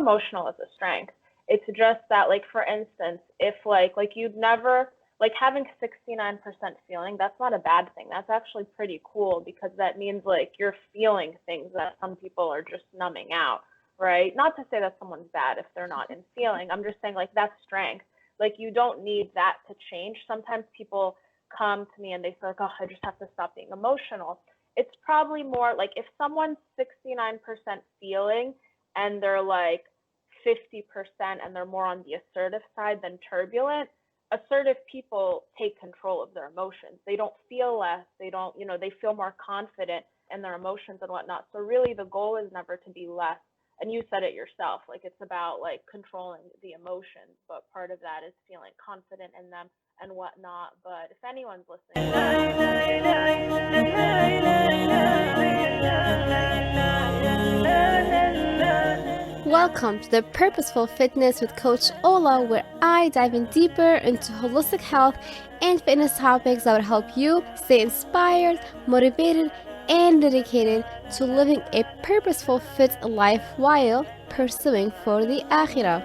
emotional as a strength. It's just that, like, for instance, if like you'd never like having 69% feeling, that's not a bad thing. That's actually pretty cool because that means like you're feeling things that some people are just numbing out, right? Not to say that someone's bad if they're not in feeling. I'm just saying like that's strength. Like you don't need that to change. Sometimes people come to me and they say like, oh, I just have to stop being emotional. It's probably more like if someone's 69% feeling and they're like 50% and they're more on the assertive side than turbulent, assertive people take control of their emotions. They don't feel less. They don't, they feel more confident in their emotions and whatnot. So really the goal is never to be less. And you said it yourself, like it's about like controlling the emotions, but part of that is feeling confident in them and whatnot. But if anyone's listening, welcome to the Purposeful Fitness with Coach Ola, where I dive in deeper into holistic health and fitness topics that would help you stay inspired, motivated, and dedicated to living a purposeful fit life while pursuing for the Akhirah.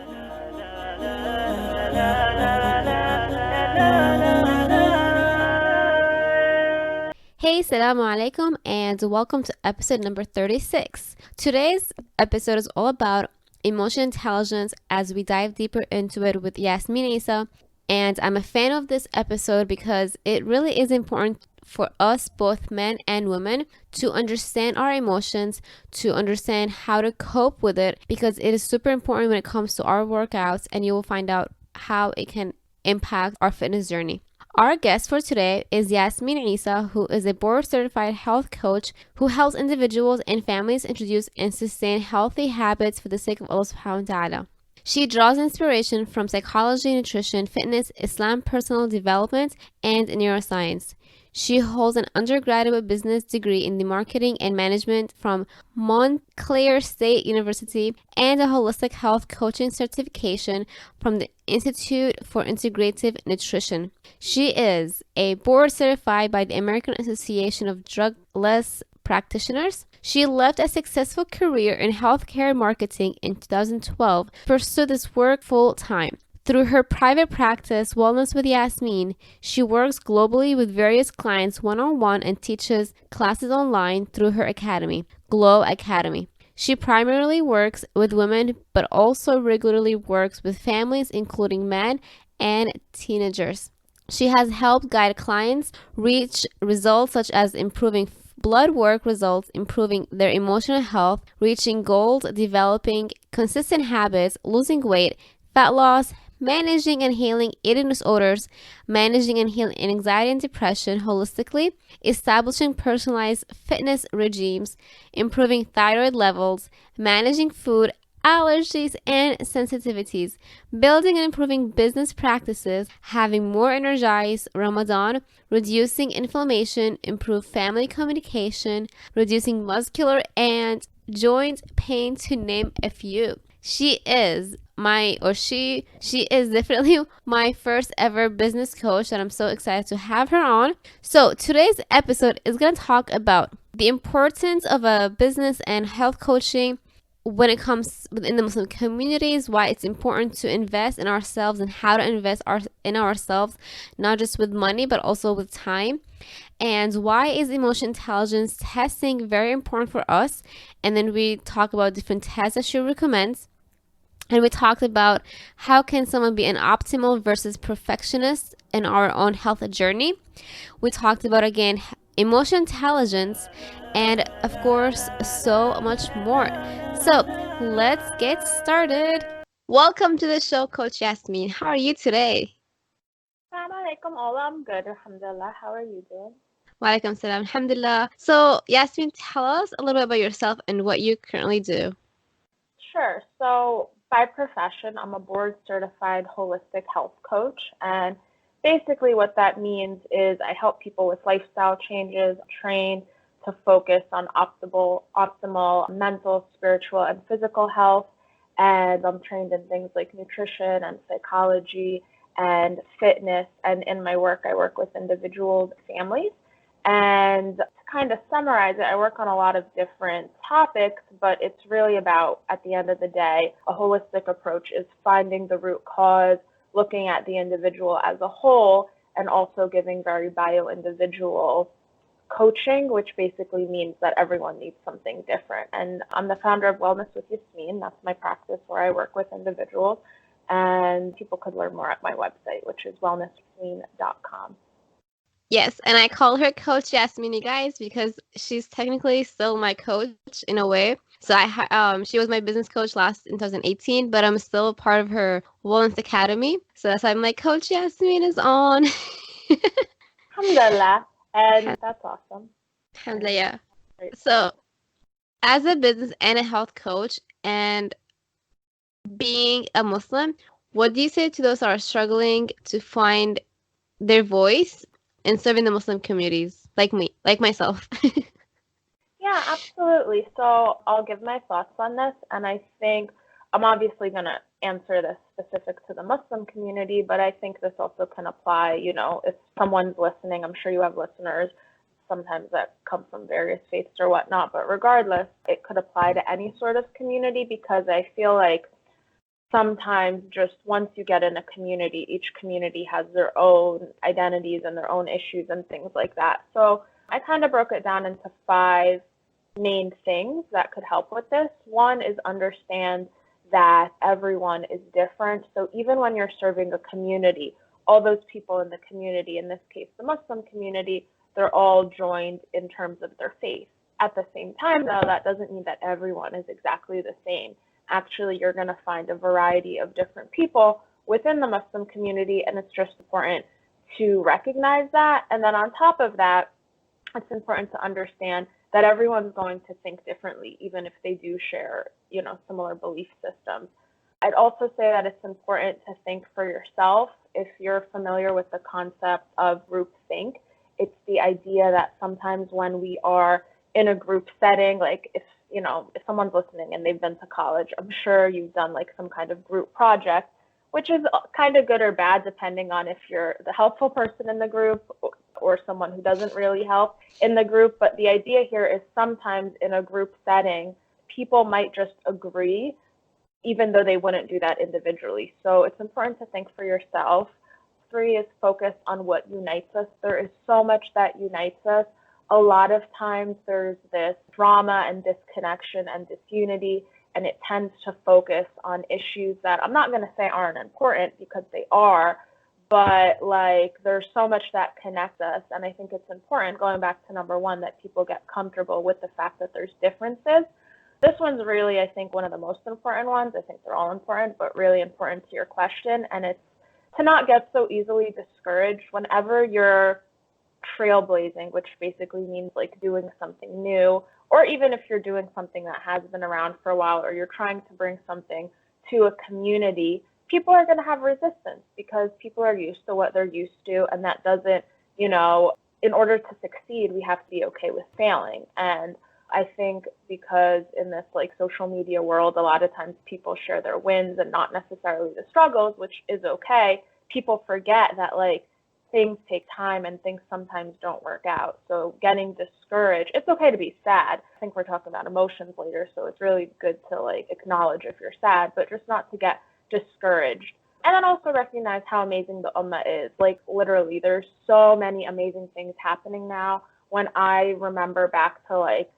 Hey, Assalamu alaikum, and welcome to episode number 36. Today's episode is all about emotional intelligence as we dive deeper into it with Yasmin Essa. And I'm a fan of this episode because it really is important for us, both men and women, to understand our emotions, to understand how to cope with it, because it is super important when it comes to our workouts, and you will find out how it can impact our fitness journey. Our guest for today is Yasmin Essa, who is a board-certified health coach who helps individuals and families introduce and sustain healthy habits for the sake of Allah SWT. She draws inspiration from psychology, nutrition, fitness, Islam, personal development, and neuroscience. She holds an undergraduate business degree in the marketing and management from Montclair State University and a holistic health coaching certification from the Institute for Integrative Nutrition. She is a board certified by the American Association of Drugless practitioners. She left a successful career in healthcare marketing in 2012 to pursue this work full time. Through her private practice, Wellness with Yasmin, she works globally with various clients one-on-one and teaches classes online through her academy, Glow Academy. She primarily works with women, but also regularly works with families, including men and teenagers. She has helped guide clients reach results such as improving blood work results, improving their emotional health, reaching goals, developing consistent habits, losing weight, fat loss, managing and healing eating disorders, managing and healing anxiety and depression holistically, establishing personalized fitness regimes, improving thyroid levels, managing food allergies and sensitivities, building and improving business practices, having more energized Ramadan, reducing inflammation, improve family communication, reducing muscular and joint pain, to name a few. She is definitely my first ever business coach, and I'm so excited to have her on. So today's episode is going to talk about the importance of a business and health coaching when it comes within the Muslim communities, why it's important to invest in ourselves and how to invest in ourselves, not just with money, but also with time. And why is emotional intelligence testing very important for us? And then we talk about different tests that she recommends. And we talked about how can someone be an optimal versus perfectionist in our own health journey. We talked about, again, emotional intelligence, and of course, so much more. So let's get started. Welcome to the show, Coach Yasmin. How are you today? Assalamu alaikum, Ola. I'm good, alhamdulillah. How are you doing? Wa alaikum salam, alhamdulillah. So Yasmin, tell us a little bit about yourself and what you currently do. Sure. So by profession, I'm a board certified holistic health coach, and basically what that means is I help people with lifestyle changes, train to focus on optimal mental, spiritual, and physical health. And I'm trained in things like nutrition and psychology and fitness. And in my work, I work with individuals, families. And to kind of summarize it, I work on a lot of different topics, but it's really about, at the end of the day, a holistic approach is finding the root cause, looking at the individual as a whole, and also giving very bio-individual coaching, which basically means that everyone needs something different. And I'm the founder of Wellness with Yasmin. That's my practice where I work with individuals. And people could learn more at my website, which is wellnessyasmin.com. Yes, and I call her Coach Yasmin, you guys, because she's technically still my coach in a way. So she was my business coach in 2018, but I'm still a part of her Wellness Academy. So that's why I'm like, Coach Yasmin is on. Alhamdulillah. And that's awesome. Alhamdulillah. So as a business and a health coach and being a Muslim, what do you say to those who are struggling to find their voice in serving the Muslim communities, like me, like myself? Yeah, absolutely. So I'll give my thoughts on this, and I think I'm obviously going to answer this specific to the Muslim community, but I think this also can apply, if someone's listening, I'm sure you have listeners sometimes that come from various faiths or whatnot, but regardless, it could apply to any sort of community, because I feel like sometimes just once you get in a community, each community has their own identities and their own issues and things like that. So I kind of broke it down into 5 main things that could help with this. One is understand that everyone is different. So even when you're serving a community, all those people in the community, in this case, the Muslim community, they're all joined in terms of their faith. At the same time, though, that doesn't mean that everyone is exactly the same. Actually, you're going to find a variety of different people within the Muslim community, and it's just important to recognize that. And then on top of that, it's important to understand that everyone's going to think differently, even if they do share, similar belief systems. I'd also say that it's important to think for yourself. If you're familiar with the concept of groupthink, it's the idea that sometimes when we are in a group setting, like if someone's listening and they've been to college, I'm sure you've done like some kind of group project, which is kind of good or bad depending on if you're the helpful person in the group or someone who doesn't really help in the group. But the idea here is sometimes in a group setting, people might just agree, even though they wouldn't do that individually. So it's important to think for yourself. 3 is focus on what unites us. There is so much that unites us. A lot of times there's this drama and disconnection and disunity, and it tends to focus on issues that I'm not going to say aren't important, because they are, but like there's so much that connects us. And I think it's important, going back to number 1, that people get comfortable with the fact that there's differences. This one's really, I think, one of the most important ones. I think they're all important, but really important to your question. And it's to not get so easily discouraged whenever you're trailblazing, which basically means like doing something new, or even if you're doing something that has been around for a while, or you're trying to bring something to a community, people are going to have resistance because people are used to what they're used to, and that doesn't, in order to succeed, we have to be okay with failing. And I think because in this like social media world, a lot of times people share their wins and not necessarily the struggles, which is okay. People forget that like things take time and things sometimes don't work out. So getting discouraged, it's okay to be sad. I think we're talking about emotions later, so it's really good to like acknowledge if you're sad, but just not to get discouraged. And then also recognize how amazing the Ummah is. Like literally, there's so many amazing things happening now. When I remember back to like,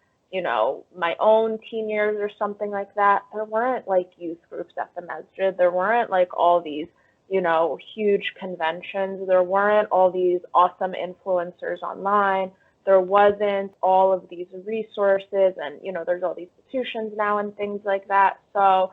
my own teen years or something like that, there weren't like youth groups at the masjid. There weren't like all these huge conventions. There weren't all these awesome influencers online. There wasn't all of these resources, and there's all these institutions now and things like that. So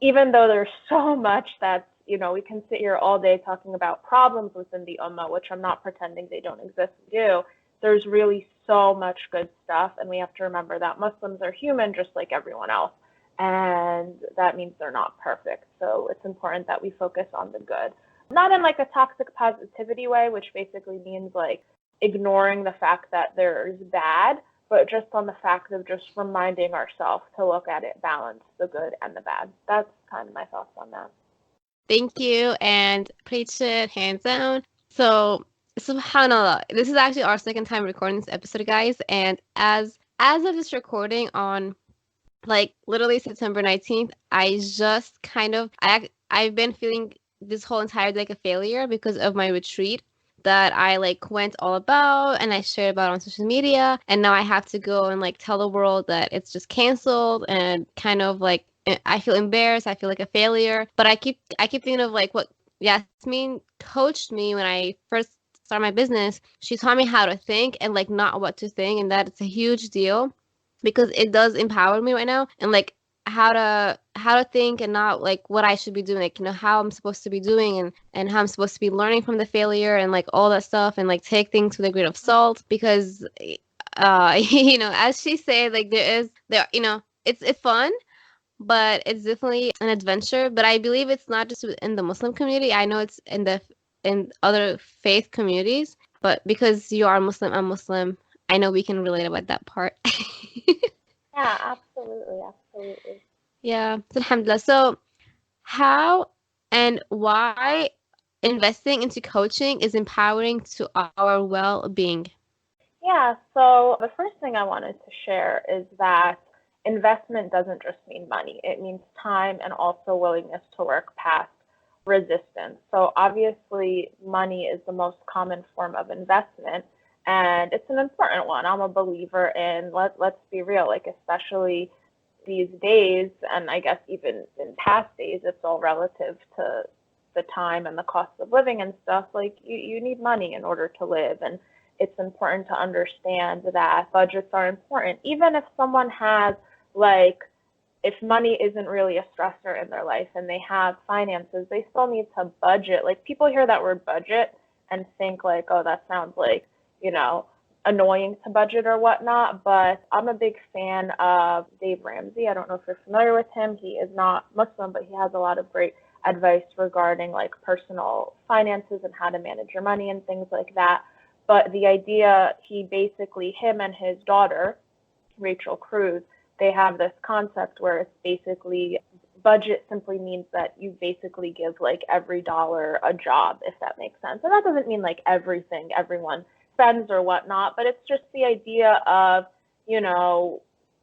even though there's so much that's, we can sit here all day talking about problems within the Ummah, which I'm not pretending they don't exist and do, there's really so much good stuff, and we have to remember that Muslims are human just like everyone else. And that means they're not perfect. So it's important that we focus on the good. Not in like a toxic positivity way, which basically means like ignoring the fact that there's bad, but just on the fact of just reminding ourselves to look at it, balance the good and the bad. That's kind of my thoughts on that. Thank you, and preach it, hands down. So Subhanallah. This is actually our second time recording this episode, guys. And as of this recording on like literally September 19th, I just kind of I've been feeling this whole entire day like a failure because of my retreat that I like went all about and I shared about on social media, and now I have to go and like tell the world that it's just canceled, and kind of like I feel embarrassed, I feel like a failure. But I keep thinking of like what Yasmin coached me when I first started my business. She taught me how to think and like not what to think, and that it's a huge deal because it does empower me right now, and like how to think and not like what I should be doing, like how I'm supposed to be doing, and how I'm supposed to be learning from the failure and like all that stuff, and like take things with a grain of salt because as she said, like it's fun, but it's definitely an adventure. But I believe it's not just in the Muslim community. I know it's in other faith communities, but because you are Muslim, I'm Muslim, I know we can relate about that part. Yeah, absolutely, absolutely. Yeah, alhamdulillah. So, how and why investing into coaching is empowering to our well-being? Yeah, so the first thing I wanted to share is that investment doesn't just mean money. It means time and also willingness to work past resistance. So obviously, money is the most common form of investment, and it's an important one. I'm a believer in, let's be real, like especially these days, and I guess even in past days, it's all relative to the time and the cost of living and stuff. Like you need money in order to live, and it's important to understand that budgets are important. Even if someone has like, if money isn't really a stressor in their life and they have finances, they still need to budget. Like people hear that word budget and think like, oh, that sounds like, you know, annoying to budget or whatnot. But I'm a big fan of Dave Ramsey. I don't know if you're familiar with him. He is not Muslim, but he has a lot of great advice regarding like personal finances and how to manage your money and things like that. But the idea, him and his daughter, Rachel Cruz, they have this concept where it's basically budget simply means that you basically give like every dollar a job, if that makes sense. And that doesn't mean like everything everyone spends or whatnot, but it's just the idea of,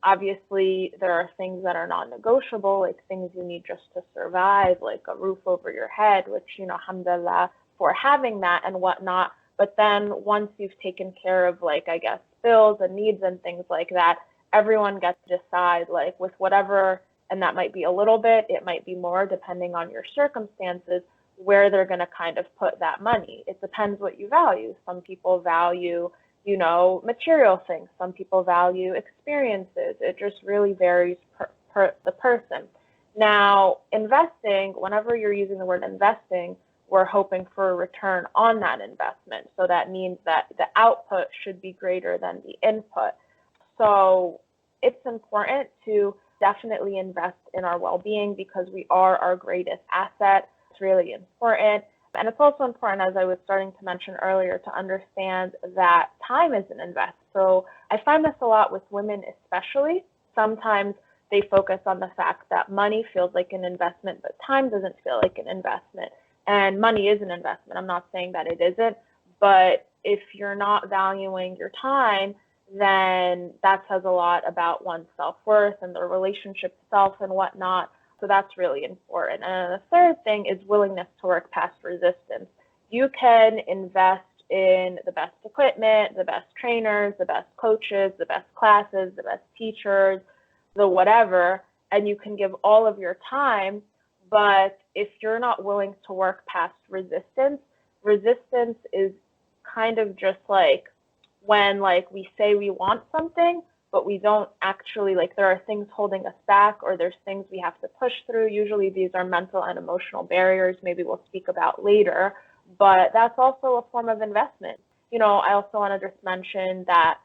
obviously there are things that are non-negotiable, like things you need just to survive, like a roof over your head, which, alhamdulillah for having that and whatnot. But then once you've taken care of like, I guess, bills and needs and things like that, everyone gets to decide like with whatever, and that might be a little bit, it might be more depending on your circumstances, where they're going to kind of put that money. It depends what you value. Some people value, material things. Some people value experiences. It just really varies per the person. Now, investing, whenever you're using the word investing, we're hoping for a return on that investment. So that means that the output should be greater than the input. So it's important to definitely invest in our well-being because we are our greatest asset. It's really important. And it's also important, as I was starting to mention earlier, to understand that time is an invest. So I find this a lot with women especially. Sometimes they focus on the fact that money feels like an investment, but time doesn't feel like an investment. And money is an investment. I'm not saying that it isn't, but if you're not valuing your time, then that says a lot about one's self-worth and their relationship itself and whatnot. So that's really important. And the third thing is willingness to work past resistance. You can invest in the best equipment, the best trainers, the best coaches, the best classes, the best teachers, the whatever, and you can give all of your time. But if you're not willing to work past resistance, resistance is kind of just like when like we say we want something, but we don't actually, like there are things holding us back or there's things we have to push through. Usually these are mental and emotional barriers, maybe we'll speak about later, but that's also a form of investment. I also want to just mention that,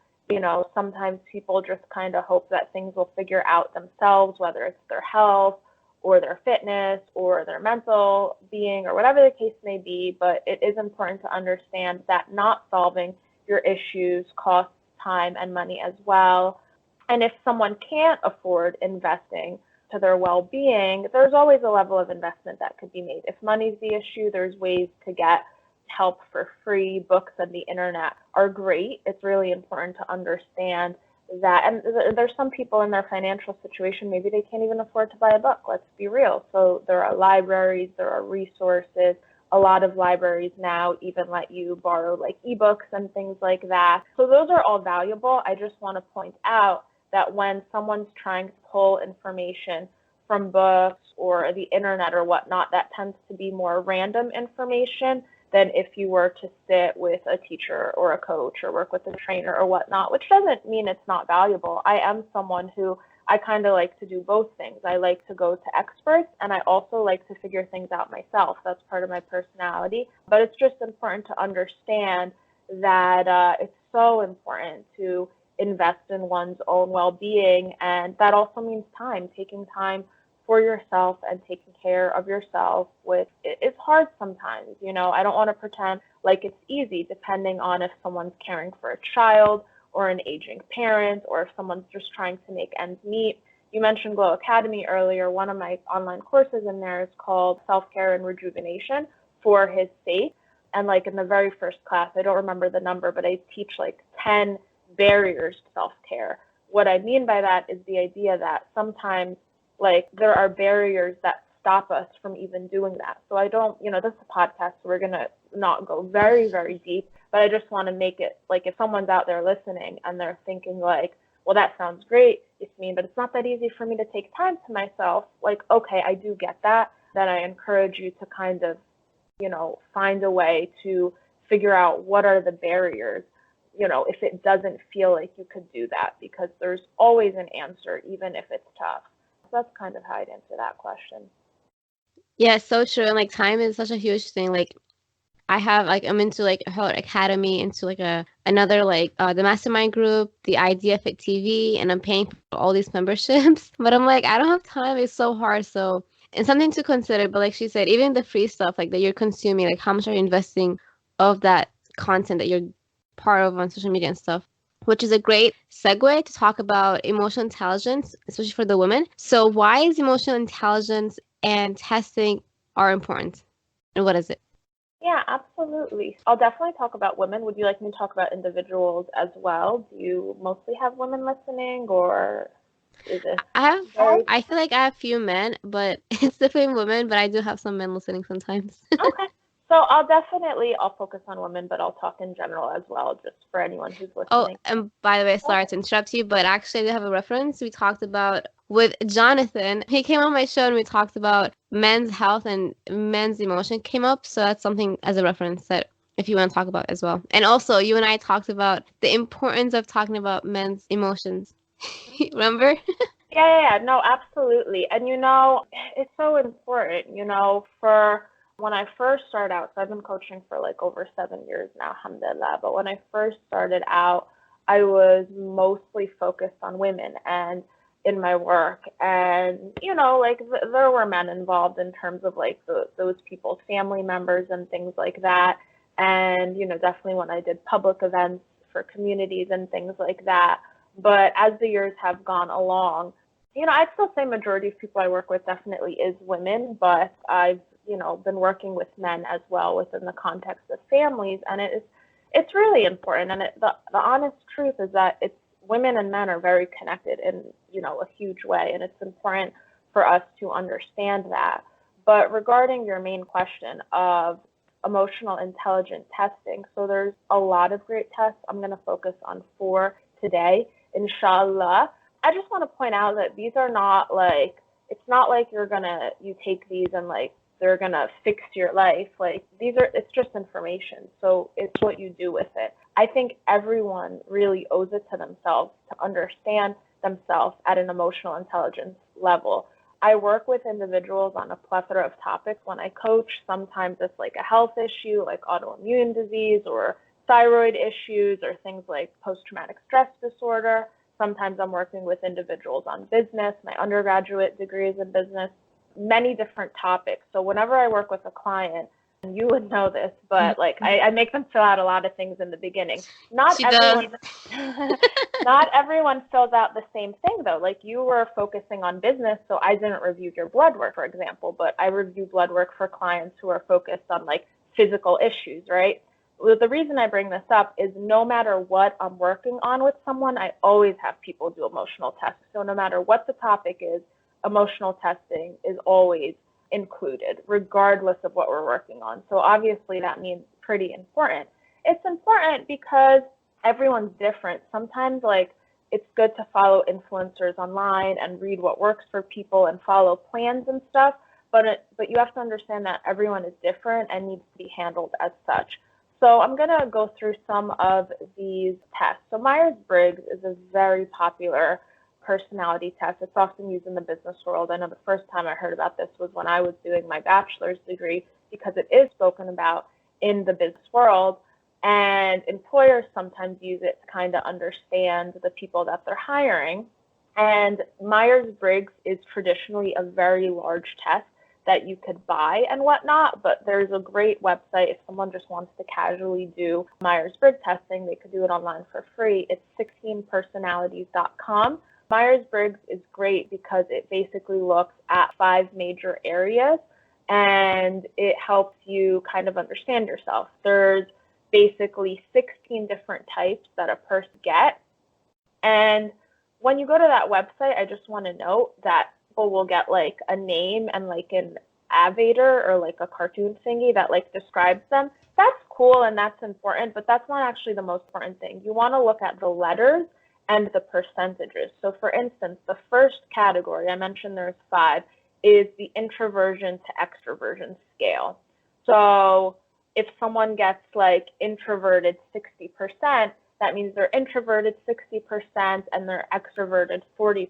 sometimes people just kind of hope that things will figure out themselves, whether it's their health or their fitness or their mental being or whatever the case may be. But it is important to understand that not solving your issues costs time and money as well. And if someone can't afford investing to their well-being, there's always a level of investment that could be made. If money's the issue, there's ways to get help for free. Books and the internet are great. It's really important to understand that. And there's some people in their financial situation, maybe they can't even afford to buy a book. Let's be real. So there are libraries, there are resources. A lot of libraries now even let you borrow like ebooks and things like that. So those are all valuable. I just want to point out that when someone's trying to pull information from books or the internet or whatnot, that tends to be more random information than if you were to sit with a teacher or a coach or work with a trainer or whatnot, which doesn't mean it's not valuable. I am someone who I kind of like to do both things. I like to go to experts, and I also like to figure things out myself. That's part of my personality. But it's just important to understand that it's so important to invest in one's own well-being, and that also means time, taking time for yourself and taking care of yourself. It's hard sometimes, you know. I don't want to pretend like it's easy, depending on if someone's caring for a child or an aging parent, or if someone's just trying to make ends meet. You mentioned Glow Academy earlier. One of my online courses in there is called Self-Care and Rejuvenation for His Sake. And like in the very first class, I don't remember the number, but I teach like 10 barriers to self-care. What I mean by that is the idea that sometimes like there are barriers that stop us from even doing that. So I don't, you know, this is a podcast, so we're going to not go very, very deep, but I just want to make it like if someone's out there listening and they're thinking like, well, that sounds great, Yasmin, but it's not that easy for me to take time to myself. Like, okay, I do get that. Then I encourage you to kind of, you know, find a way to figure out what are the barriers, you know, if it doesn't feel like you could do that, because there's always an answer, even if it's tough. So that's kind of how I'd answer that question. Yeah, so true. And like time is such a huge thing. Like I'm into like her academy, into like another like the mastermind group, the Idea Fit TV, and I'm paying for all these memberships. But I'm like, I don't have time. It's so hard. So, and something to consider. But like she said, even the free stuff like that you're consuming, like how much are you investing of that content that you're part of on social media and stuff? Which is a great segue to talk about emotional intelligence, especially for the women. So why is emotional intelligence and testing are important? And what is it? Yeah, absolutely. I'll definitely talk about women. Would you like me to talk about individuals as well? Do you mostly have women listening, or is it very... I feel like I have few men, but it's definitely women, but I do have some men listening sometimes. Okay. So I'll focus on women, but I'll talk in general as well, just for anyone who's Oh, listening. and by the way, sorry to interrupt you, but actually I have a reference we talked about with Jonathan. He came on my show and we talked about men's health and men's emotion came up. So that's something as a reference that if you want to talk about as well. And also you and I talked about the importance of talking about men's emotions. Remember? Yeah. No, absolutely. And you know, it's so important, you know, for when I first started out. So I've been coaching for like over 7 years now, alhamdulillah. But when I first started out, I was mostly focused on women and in my work. And, you know, like there were men involved in terms of like those people's family members and things like that. And, you know, definitely when I did public events for communities and things like that. But as the years have gone along, you know, I'd still say majority of people I work with definitely is women, but I've, you know, been working with men as well within the context of families, and it's really important. And the honest truth is that it's women and men are very connected in, you know, a huge way, and it's important for us to understand that. But regarding your main question of emotional intelligence testing, so there's a lot of great tests. I'm going to focus on 4 today, inshallah. I just want to point out that these are not like, it's not like you take these and like they're gonna fix your life. Like it's just information. So it's what you do with it. I think everyone really owes it to themselves to understand themselves at an emotional intelligence level. I work with individuals on a plethora of topics when I coach. Sometimes it's like a health issue, like autoimmune disease or thyroid issues, or things like post-traumatic stress disorder. Sometimes I'm working with individuals on business. My undergraduate degree is in business, many different topics. So whenever I work with a client, and you would know this, but like I make them fill out a lot of things in the beginning. Not everyone fills out the same thing though. Like you were focusing on business, so I didn't review your blood work, for example, but I review blood work for clients who are focused on like physical issues, right? Well, the reason I bring this up is no matter what I'm working on with someone, I always have people do emotional tests. So no matter what the topic is, emotional testing is always included, regardless of what we're working on. So obviously that means pretty important. It's important because everyone's different. Sometimes like it's good to follow influencers online and read what works for people and follow plans and stuff, but you have to understand that everyone is different and needs to be handled as such. So I'm going to go through some of these tests. So Myers-Briggs is a very popular personality test. It's often used in the business world. I know the first time I heard about this was when I was doing my bachelor's degree, because it is spoken about in the business world, and employers sometimes use it to kind of understand the people that they're hiring. And Myers-Briggs is traditionally a very large test that you could buy and whatnot, but there's a great website if someone just wants to casually do Myers-Briggs testing, they could do it online for free. It's 16personalities.com. Myers-Briggs is great because it basically looks at 5 major areas and it helps you kind of understand yourself. There's basically 16 different types that a person gets. And when you go to that website, I just want to note that people will get like a name and like an avatar or like a cartoon thingy that like describes them. That's cool and that's important, but that's not actually the most important thing. You want to look at the letters and the percentages. So for instance, the first category, I mentioned there's 5, is the introversion to extroversion scale. So if someone gets like introverted 60%, that means they're introverted 60% and they're extroverted 40%.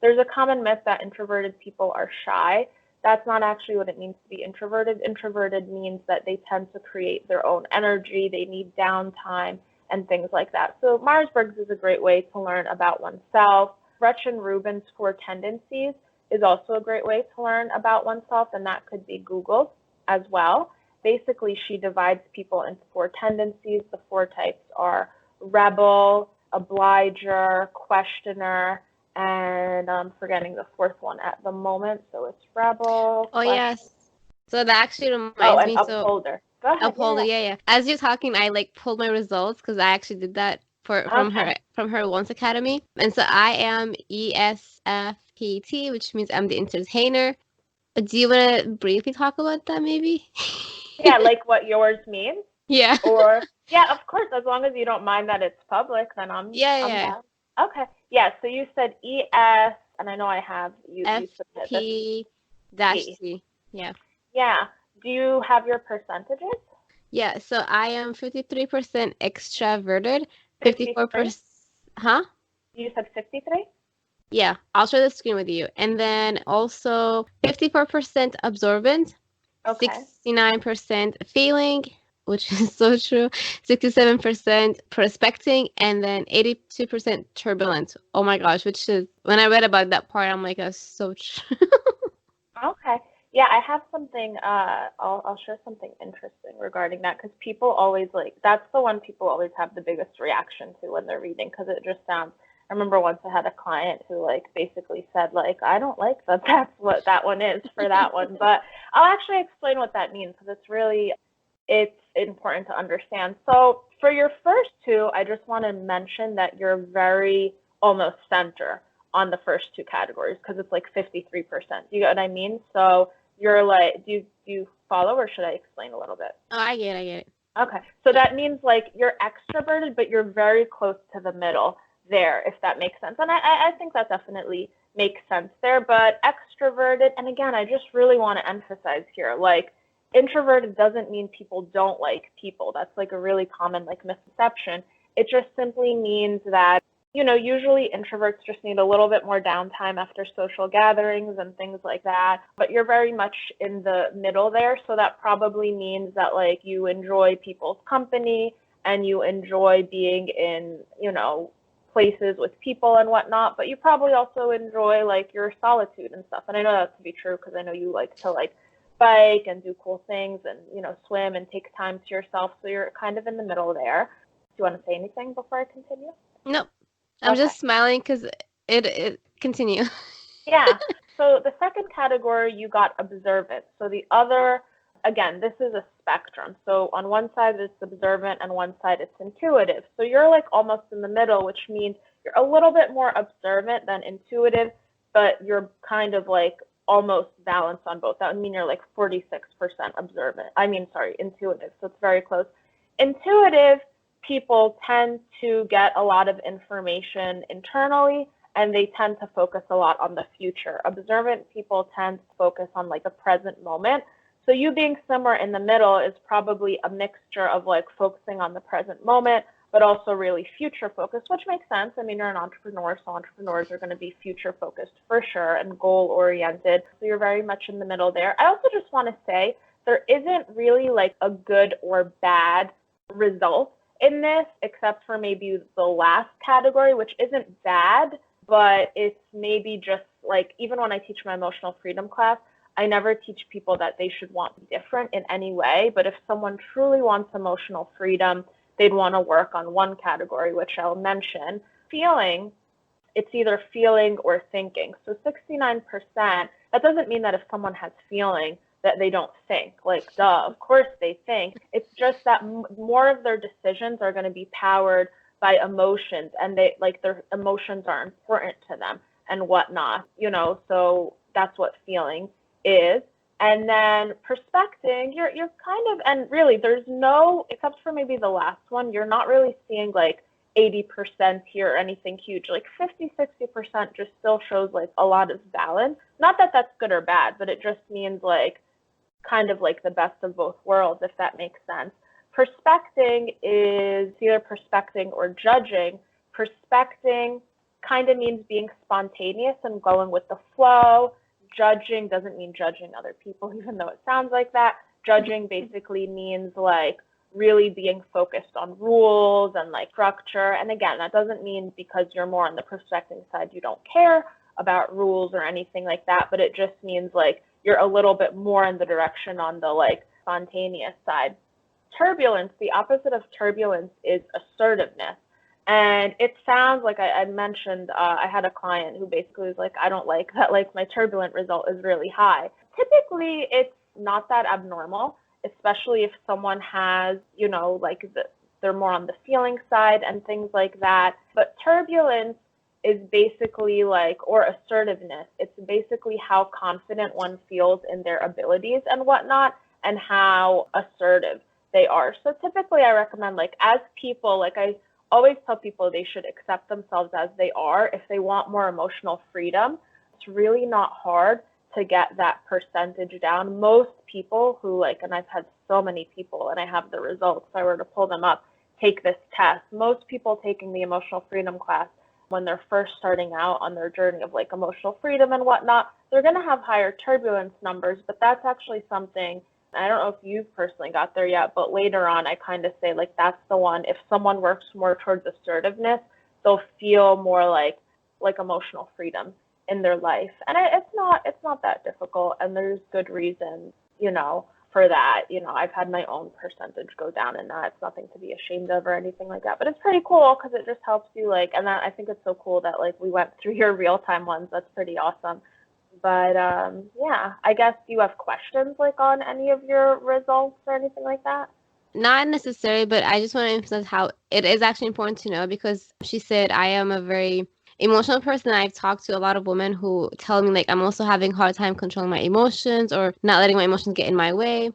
There's a common myth that introverted people are shy. That's not actually what it means to be introverted. Introverted means that they tend to create their own energy, they need downtime, and things like that. So Myers-Briggs is a great way to learn about oneself. Gretchen-Rubin's 4 tendencies is also a great way to learn about oneself, and that could be Googled as well. Basically, she divides people into 4 tendencies. The 4 types are rebel, obliger, questioner, and I'm forgetting the 4th one at the moment. So it's rebel. Oh, yes. So that actually reminds me. Upholder. Go ahead. Upholder, yeah. As you're talking, I like pulled my results because I actually did that from her once academy. And so I am ESFPT, which means I'm the entertainer. Do you want to briefly talk about that, maybe? Yeah, like what yours means? Yeah. Or, yeah, of course, as long as you don't mind that it's public, then I'm down. Okay. Yeah, so you said ES, and I know I have you FP-C. Yeah. Yeah. Do you have your percentages? Yeah, so I am 53% extroverted, 54%. Huh? You said 53? Yeah, I'll share the screen with you. And then also 54% absorbent, 69% feeling, which is so true, 67% prospecting, and then 82% turbulent. Oh my gosh, which is, when I read about that part, I'm like, that's so true. Okay. Yeah, I have something, I'll share something interesting regarding that, because people always that's the one people always have the biggest reaction to when they're reading, because it just sounds, I remember once I had a client who basically said I don't like that that's what that one is for that one, but I'll actually explain what that means, because it's important to understand. So for your first 2, I just want to mention that you're very almost center on the first 2 categories, because it's 53%. You get what I mean? So you're do you follow, or should I explain a little bit? Oh, I get it. Okay. So that means you're extroverted, but you're very close to the middle there, if that makes sense. And I think that definitely makes sense there. But extroverted, and again, I just really want to emphasize here, introverted doesn't mean people don't like people. That's a really common misconception. It just simply means that, usually introverts just need a little bit more downtime after social gatherings and things like that, but you're very much in the middle there. So that probably means that you enjoy people's company and you enjoy being in, places with people and whatnot, but you probably also enjoy your solitude and stuff. And I know that to be true, because I know you like to bike and do cool things and, swim and take time to yourself. So you're kind of in the middle there. Do you want to say anything before I continue? Nope. I'm just smiling because it continue. Yeah. So the second category, you got observant. So the other again, this is a spectrum. So on one side it's observant and one side it's intuitive. So you're like almost in the middle, which means you're a little bit more observant than intuitive, but you're kind of like almost balanced on both. That would mean you're like 46% intuitive. So it's very close. Intuitive people tend to get a lot of information internally, and they tend to focus a lot on the future. Observant people tend to focus on like the present moment. So you being somewhere in the middle is probably a mixture of like focusing on the present moment, but also really future focused, which makes sense. I mean, you're an entrepreneur, so entrepreneurs are going to be future focused for sure and goal oriented. So you're very much in the middle there. I also just want to say there isn't really like a good or bad result in this, except for maybe the last category, which isn't bad, but it's maybe just like, even when I teach my emotional freedom class, I never teach people that they should want different in any way. But if someone truly wants emotional freedom, they'd want to work on one category, which I'll mention. Feeling, it's either feeling or thinking. So 69%, that doesn't mean that if someone has feeling that they don't think. Like, duh, of course they think. It's just that more of their decisions are going to be powered by emotions, and they like their emotions are important to them and whatnot, so that's what feeling is. And then perspecting, you're kind of, and really there's no, except for maybe the last one, you're not really seeing like 80% here or anything huge. Like 50-60% just still shows like a lot of balance. Not that that's good or bad, but it just means like kind of like the best of both worlds, if that makes sense. Perspecting is either perspecting or judging. Perspecting kind of means being spontaneous and going with the flow. Judging doesn't mean judging other people, even though it sounds like that. Judging basically means like really being focused on rules and like structure. And again, that doesn't mean because you're more on the perspecting side, you don't care about rules or anything like that, but it just means like you're a little bit more in the direction on the like spontaneous side. Turbulence, the opposite of turbulence is assertiveness. And it sounds like I mentioned, I had a client who basically was like, I don't like that, like my turbulent result is really high. Typically, it's not that abnormal, especially if someone has, like they're more on the feeling side and things like that. But turbulence is basically like, or assertiveness, it's basically how confident one feels in their abilities and whatnot, and how assertive they are. So typically I recommend, like, as people, like I always tell people they should accept themselves as they are. If they want more emotional freedom, it's really not hard to get that percentage down. Most people who like, and I've had so many people and I have the results, if I were to pull them up, take this test. Most people taking the emotional freedom class when they're first starting out on their journey of like emotional freedom and whatnot, they're going to have higher turbulence numbers, but that's actually something, I don't know if you've personally got there yet, but later on I kind of say like that's the one. If someone works more towards assertiveness, they'll feel more like emotional freedom in their life. And it's not that difficult, and there's good reasons, for that. I've had my own percentage go down in that. It's nothing to be ashamed of or anything like that, but it's pretty cool because it just helps you like, and that, I think it's so cool that like we went through your real-time ones. That's pretty awesome. But yeah, I guess you have questions like on any of your results or anything like that? Not necessarily, but I just want to emphasize how it is actually important to know, because she said I am a very emotional person. I've talked to a lot of women who tell me like I'm also having a hard time controlling my emotions or not letting my emotions get in my way.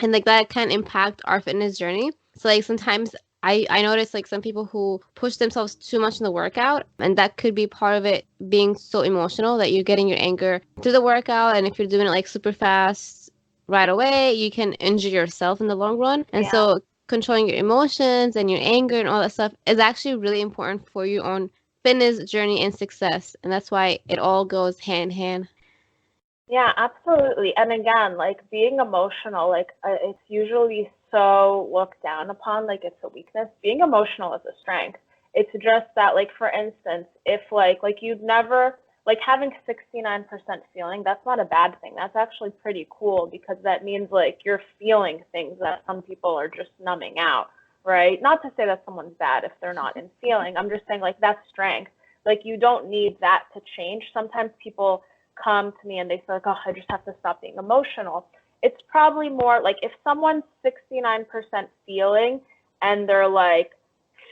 And like that can impact our fitness journey. So like sometimes I notice like some people who push themselves too much in the workout, and that could be part of it, being so emotional that you're getting your anger through the workout. And if you're doing it like super fast right away, you can injure yourself in the long run. And Yeah. so controlling your emotions and your anger and all that stuff is actually really important for you on fitness journey and success. And that's why it all goes hand in hand. Yeah, absolutely. And again, like being emotional, like it's usually so looked down upon, like it's a weakness. Being emotional is a strength. It's just that, like, for instance, if like you've never, like having 69% feeling, that's not a bad thing. That's actually pretty cool because that means like you're feeling things that some people are just numbing out, right? Not to say that someone's bad if they're not in feeling. I'm just saying like that's strength. Like you don't need that to change. Sometimes people come to me and they say like, oh, I just have to stop being emotional. It's probably more like if someone's 69% feeling and they're like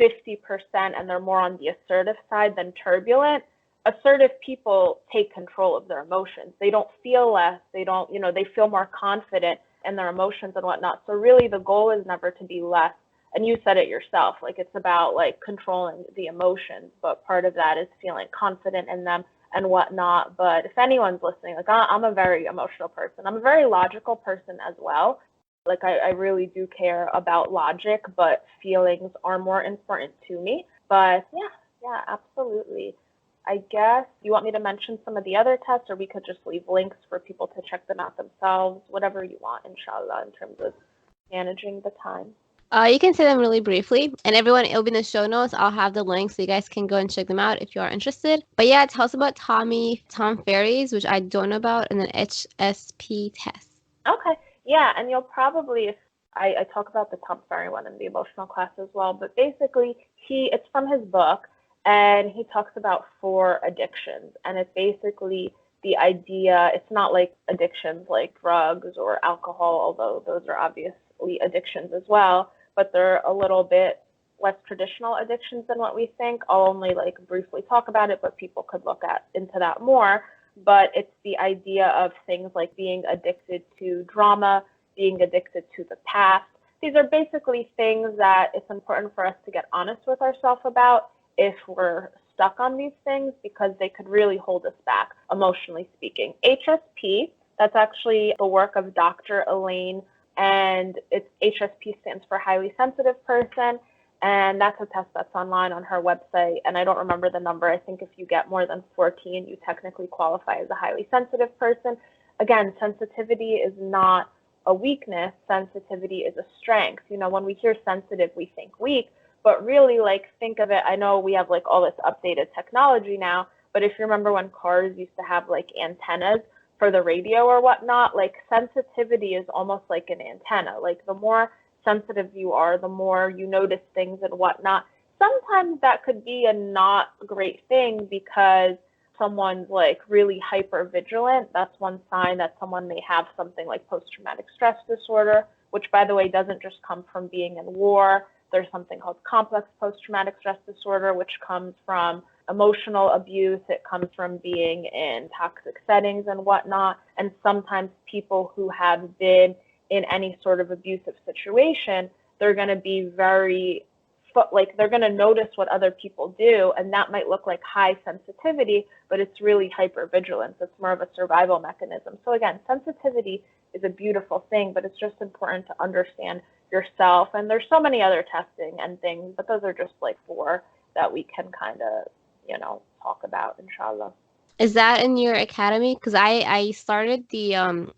50% and they're more on the assertive side than turbulent, assertive people take control of their emotions. They don't feel less. They don't, they feel more confident in their emotions and whatnot. So really the goal is never to be less. And you said it yourself, like it's about like controlling the emotions, but part of that is feeling confident in them and whatnot. But if anyone's listening, like I'm a very emotional person. I'm a very logical person as well. Like I really do care about logic, but feelings are more important to me. But yeah, absolutely. I guess you want me to mention some of the other tests, or we could just leave links for people to check them out themselves, whatever you want, inshallah, in terms of managing the time. You can say them really briefly, and everyone, it'll be in the show notes. I'll have the links so you guys can go and check them out if you are interested. But yeah, tell us about Tom Ferry's, which I don't know about, and then HSP test. Okay, yeah, and you'll probably, if I talk about the Tom Ferry one in the emotional class as well, but basically it's from his book, and he talks about 4 addictions, and it's basically the idea, it's not like addictions like drugs or alcohol, although those are obviously addictions as well, but they're a little bit less traditional addictions than what we think. I'll only like briefly talk about it, but people could look into that more. But it's the idea of things like being addicted to drama, being addicted to the past. These are basically things that it's important for us to get honest with ourselves about if we're stuck on these things, because they could really hold us back, emotionally speaking. HSP, that's actually the work of Dr. Elaine, and it's HSP stands for highly sensitive person, and that's a test that's online on her website, and I don't remember the number. I think if you get more than 14, you technically qualify as a highly sensitive person. Again, sensitivity is not a weakness. Sensitivity is a strength. When we hear sensitive, we think weak, but really, like, think of it, I know we have like all this updated technology now, but if you remember when cars used to have like antennas for the radio or whatnot, like sensitivity is almost like an antenna. Like the more sensitive you are, the more you notice things and whatnot. Sometimes that could be a not great thing because someone's like really hyper vigilant. That's one sign that someone may have something like post-traumatic stress disorder, which by the way doesn't just come from being in war. There's something called complex post-traumatic stress disorder, which comes from emotional abuse. It comes from being in toxic settings and whatnot. And sometimes people who have been in any sort of abusive situation, they're going to be they're going to notice what other people do, and that might look like high sensitivity, but it's really hypervigilance. It's more of a survival mechanism. So again, sensitivity is a beautiful thing, but it's just important to understand yourself. And there's so many other testing and things, but those are just like 4 that we can kind of, talk about, inshallah. Is that in your academy? Because I started the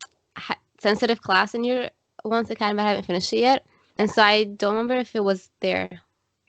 sensitive class in your one's academy. I haven't finished it yet, and so I don't remember if it was there.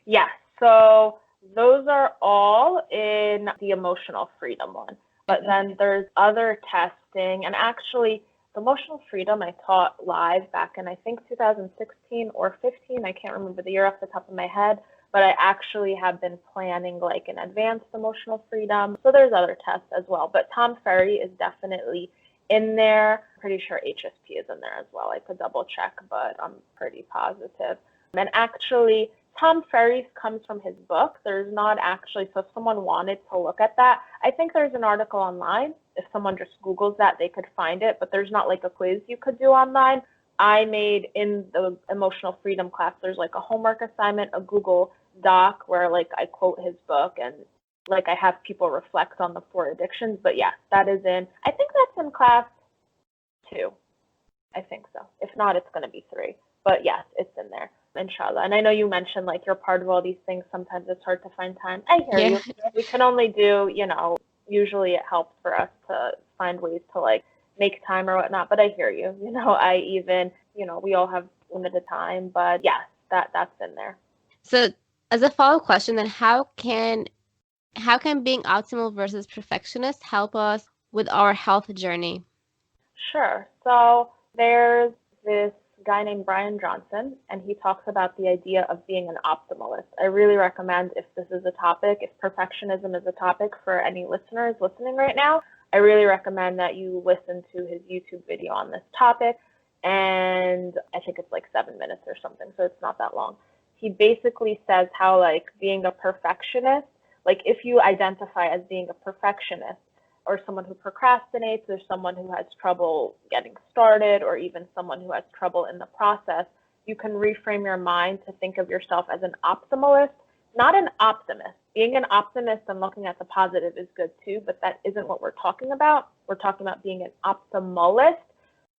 Yeah, so those are all in the emotional freedom one. But then there's other testing, and actually the emotional freedom I taught live back in I think 2016 or 15. I can't remember the year off the top of my head, but I actually have been planning like an advanced emotional freedom. So there's other tests as well, but Tom Ferry is definitely in there. Pretty sure HSP is in there as well. I could double check, but I'm pretty positive. And actually, Tom Ferry's comes from his book. There's not actually, so if someone wanted to look at that, I think there's an article online. If someone just Googles that, they could find it, but there's not like a quiz you could do online. I made in the emotional freedom class, there's like a homework assignment, a Google Doc where like I quote his book and like I have people reflect on the 4 addictions. But yeah, that is in, I think that's in class 2. I think so. If not, it's going to be 3. But yes, it's in there, inshallah. And I know you mentioned like you're part of all these things. Sometimes it's hard to find time. I hear you. We can only do, usually it helps for us to find ways to like make time or whatnot. But I hear you. I even, we all have limited time. But yes, that's in there. So as a follow-up question, then how can being optimal versus perfectionist help us with our health journey? Sure. So there's this guy named Brian Johnson, and he talks about the idea of being an optimalist. I really recommend, if this is a topic, if perfectionism is a topic for any listeners listening right now, I really recommend that you listen to his YouTube video on this topic. and I think it's like 7 minutes or something, so it's not that long. He basically says how like being a perfectionist, like if you identify as being a perfectionist or someone who procrastinates or someone who has trouble getting started or even someone who has trouble in the process, you can reframe your mind to think of yourself as an optimalist, not an optimist. Being an optimist and looking at the positive is good too, but that isn't what we're talking about. We're talking about being an optimalist.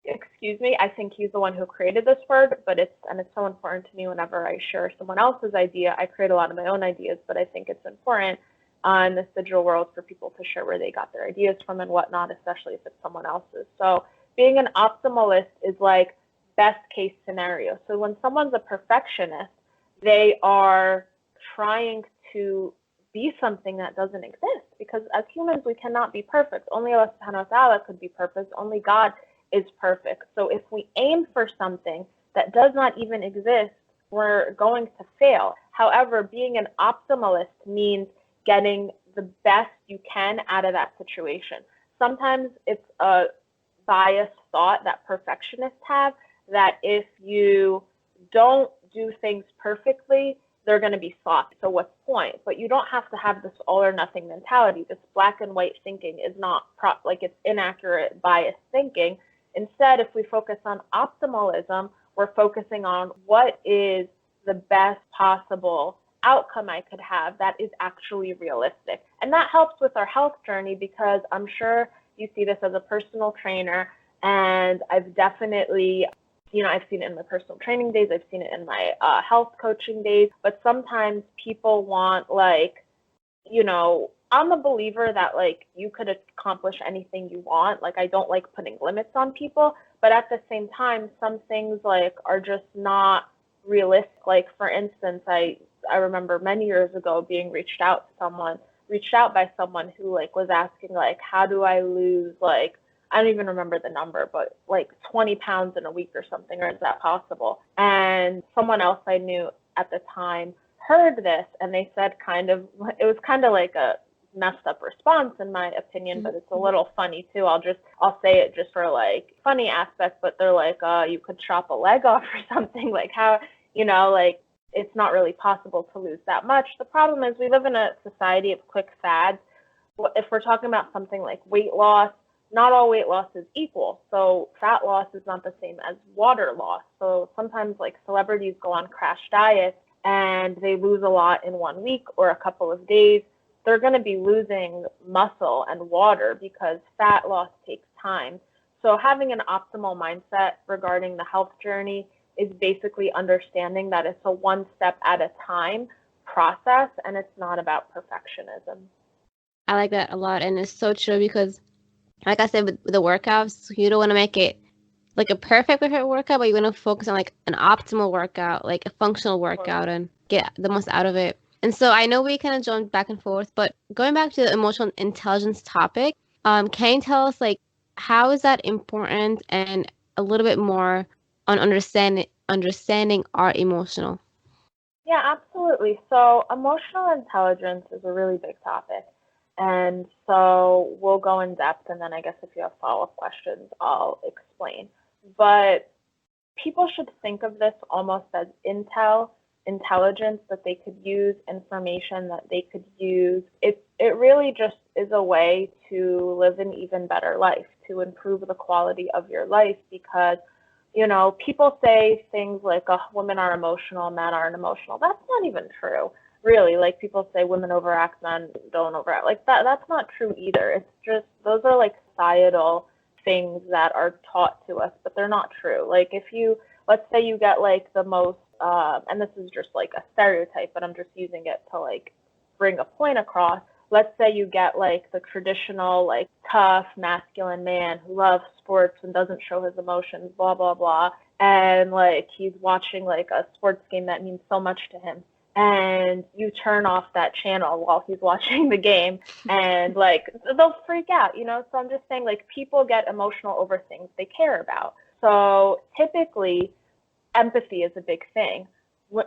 Excuse me, I think he's the one who created this word, but it's so important to me whenever I share someone else's idea. I create a lot of my own ideas, but I think it's important in this digital world for people to share where they got their ideas from and whatnot, especially if it's someone else's. So being an optimalist is like best case scenario. So when someone's a perfectionist, they are trying to be something that doesn't exist, because as humans we cannot be perfect. Only Allah SWT could be perfect. Only God is perfect. So if we aim for something that does not even exist, we're going to fail. However, being an optimalist means getting the best you can out of that situation. Sometimes it's a biased thought that perfectionists have, that if you don't do things perfectly, they're going to be sloppy. So what's the point? But you don't have to have this all or nothing mentality. This black and white thinking is not it's inaccurate, biased thinking. Instead, if we focus on optimalism, we're focusing on what is the best possible outcome I could have that is actually realistic. And that helps with our health journey, because I'm sure you see this as a personal trainer, and I've definitely, I've seen it in my personal training days, I've seen it in my health coaching days, but sometimes people want I'm a believer that you could accomplish anything you want. I don't like putting limits on people, but at the same time, some things are just not realistic. For instance, I remember many years ago being reached out by someone who was asking how do I lose I don't even remember the number, but 20 pounds in a week or something, or is that possible? And someone else I knew at the time heard this, and they said it was kind of like a messed up response in my opinion, but it's a little funny too. I'll say it just for funny aspect, but they're you could chop a leg off or something, how, it's not really possible to lose that much. The problem is we live in a society of quick fads. If we're talking about something like weight loss, not all weight loss is equal. So fat loss is not the same as water loss. So sometimes celebrities go on crash diets and they lose a lot in 1 week or a couple of days. They're going to be losing muscle and water because fat loss takes time. So having an optimal mindset regarding the health journey is basically understanding that it's a one step at a time process, and it's not about perfectionism. I like that a lot, and it's so true, because like I said, with the workouts, you don't want to make it a perfect workout, but you want to focus on an optimal workout, a functional workout, and get the most out of it. And so I know we kind of jumped back and forth, but going back to the emotional intelligence topic, can you tell us how is that important, and a little bit more on understanding our emotional? Yeah, absolutely. So emotional intelligence is a really big topic. And so we'll go in depth, and then I guess if you have follow-up questions, I'll explain. But people should think of this almost as intelligence that they could use, information that they could use. It really just is a way to live an even better life, to improve the quality of your life, because people say things like, oh, women are emotional, men aren't emotional. That's not even true, really. People say women overact, men don't overact. That's not true either. It's just, those are societal things that are taught to us, but they're not true. Let's say you get the most, and this is just a stereotype, but I'm just using it to bring a point across. Let's say you get the traditional tough masculine man who loves sports and doesn't show his emotions, blah blah blah, and he's watching a sports game that means so much to him, and you turn off that channel while he's watching the game, and they'll freak out, So I'm just saying people get emotional over things they care about. So typically empathy is a big thing.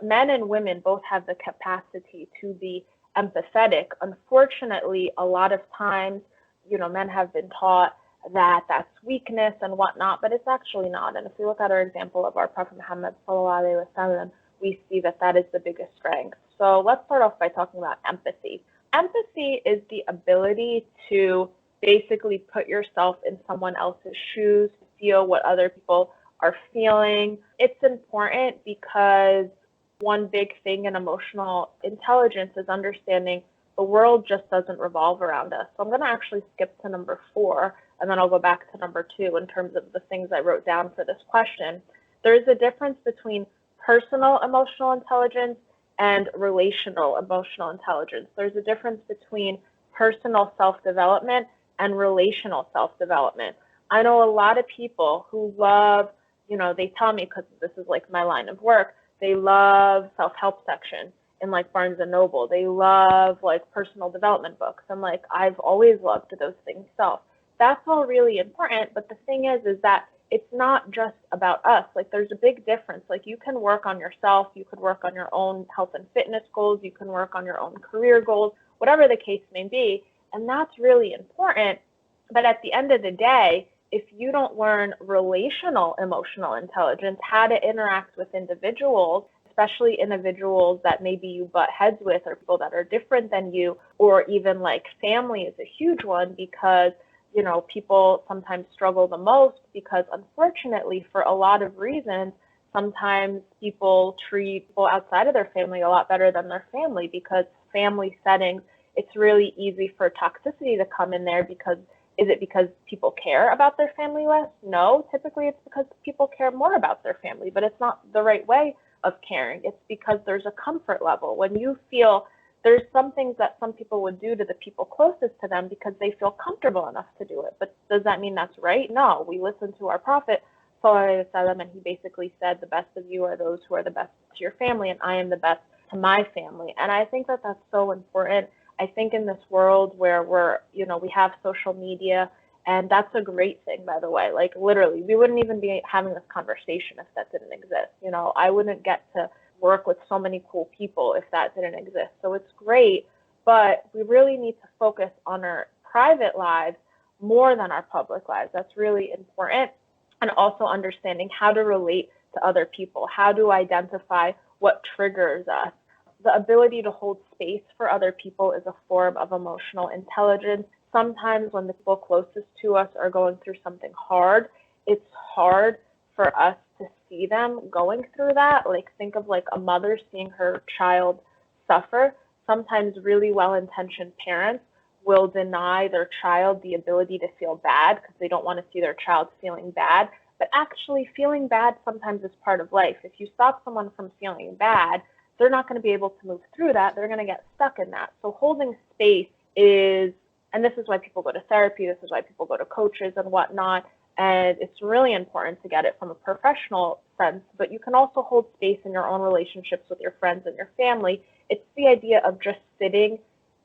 Men and women both have the capacity to be empathetic. Unfortunately, a lot of times, men have been taught that that's weakness and whatnot, but it's actually not. And if we look at our example of our Prophet Muhammad sallallahu alaihi wasallam, we see that that is the biggest strength. So let's start off by talking about empathy. Empathy is the ability to basically put yourself in someone else's shoes, feel what other people are feeling. It's important because one big thing in emotional intelligence is understanding the world just doesn't revolve around us. So I'm going to actually skip to number 4, and then I'll go back to number 2 in terms of the things I wrote down for this question. There's a difference between personal emotional intelligence and relational emotional intelligence. There's a difference between personal self-development and relational self-development. I know a lot of people who love, they tell me, because this is like my line of work, they love self-help section in like Barnes and Noble. They love like personal development books. And like, I've always loved those things. So that's all really important. But the thing is that it's not just about us. Like, there's a big difference. Like, you can work on yourself. You could work on your own health and fitness goals. You can work on your own career goals, whatever the case may be. And that's really important. But at the end of the day, if you don't learn relational emotional intelligence, how to interact with individuals, especially individuals that maybe you butt heads with or people that are different than you, or even like family is a huge one because, people sometimes struggle the most because unfortunately for a lot of reasons, sometimes people treat people outside of their family a lot better than their family because family settings, it's really easy for toxicity to come in there because is it because people care about their family less? No, typically it's because people care more about their family, but it's not the right way of caring. It's because there's a comfort level. When you feel there's some things that some people would do to the people closest to them because they feel comfortable enough to do it. But does that mean that's right? No, we listen to our Prophet, sallallahu alaihi wasallam, and he basically said, the best of you are those who are the best to your family, and I am the best to my family. And I think that that's so important. I think in this world where we have social media, and that's a great thing, by the way. Like, literally, we wouldn't even be having this conversation if that didn't exist. I wouldn't get to work with so many cool people if that didn't exist. So it's great, but we really need to focus on our private lives more than our public lives. That's really important. And also understanding how to relate to other people, how to identify what triggers us. The ability to hold space for other people is a form of emotional intelligence. Sometimes when the people closest to us are going through something hard, it's hard for us to see them going through that. Like, think of like a mother seeing her child suffer. Sometimes really well-intentioned parents will deny their child the ability to feel bad because they don't want to see their child feeling bad. But actually, feeling bad sometimes is part of life. If you stop someone from feeling bad, they're not going to be able to move through that. They're going to get stuck in that. So holding space is, and this is why people go to therapy, this is why people go to coaches and whatnot, and it's really important to get it from a professional sense, but you can also hold space in your own relationships with your friends and your family. It's the idea of just sitting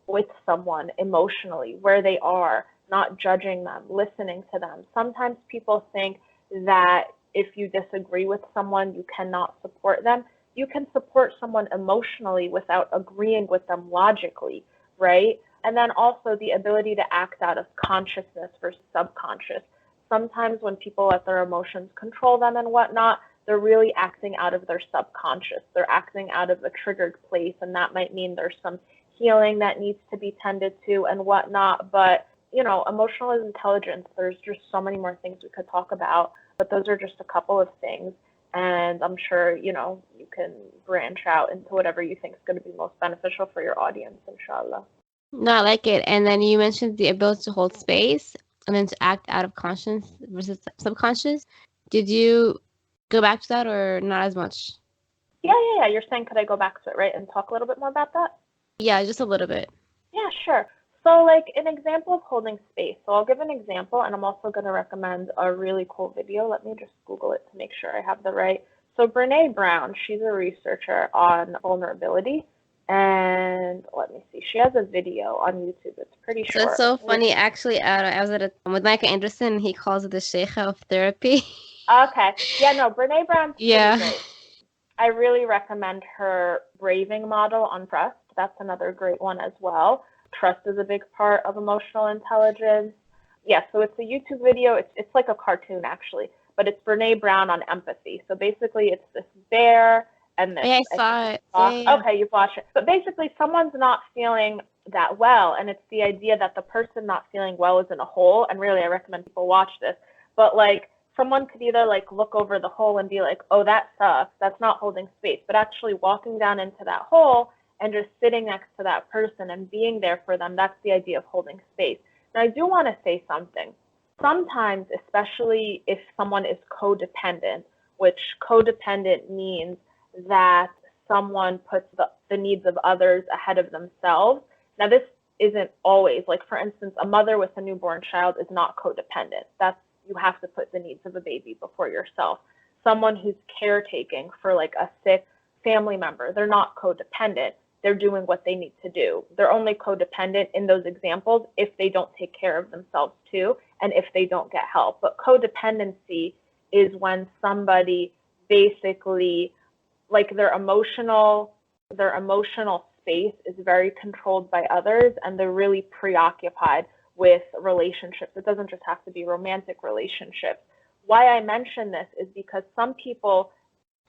with someone emotionally where they are, not judging them, listening to them. Sometimes people think that if you disagree with someone, you cannot support them. You can support someone emotionally without agreeing with them logically, right? And then also the ability to act out of consciousness versus subconscious. Sometimes when people let their emotions control them and whatnot, they're really acting out of their subconscious. They're acting out of a triggered place, and that might mean there's some healing that needs to be tended to and whatnot. But, emotional intelligence, there's just so many more things we could talk about, but those are just a couple of things. And I'm sure, you can branch out into whatever you think is going to be most beneficial for your audience, inshallah. No, I like it. And then you mentioned the ability to hold space and then to act out of conscious versus subconscious. Did you go back to that or not as much? Yeah. You're saying, could I go back to it, right, and talk a little bit more about that? Yeah, just a little bit. Yeah, sure. So like an example of holding space. So I'll give an example, and I'm also going to recommend a really cool video. Let me just Google it to make sure I have the right. So Brene Brown, she's a researcher on vulnerability. And let me see, she has a video on YouTube. It's pretty short. So it's so funny. Actually, I was with Michael Anderson. He calls it the sheikha of therapy. Okay. Yeah, no, Brene Brown's pretty Yeah. great. I really recommend her braving model on trust. That's another great one as well. Trust is a big part of emotional intelligence. Yeah, so it's a YouTube video. It's like a cartoon actually, but it's Brene Brown on empathy. So basically, it's this bear and this. Yeah, I I think saw it's it. fox. Yeah, yeah. Okay, you've watched it. But basically, someone's not feeling that well, and it's the idea that the person not feeling well is in a hole. And really, I recommend people watch this. But like, someone could either like look over the hole and be like, "Oh, that sucks. That's not holding space," but actually walking down into that hole and just sitting next to that person and being there for them. That's the idea of holding space. Now, I do want to say something. Sometimes, especially if someone is codependent, which codependent means that someone puts the needs of others ahead of themselves. Now, this isn't always, like for instance, a mother with a newborn child is not codependent. That's, you have to put the needs of a baby before yourself. Someone who's caretaking for like a sick family member, they're not codependent. They're doing what they need to do. They're only codependent in those examples if they don't take care of themselves too, and if they don't get help. But codependency is when somebody basically, like their emotional space is very controlled by others, and they're really preoccupied with relationships. It doesn't just have to be romantic relationships. Why I mention this is because some people,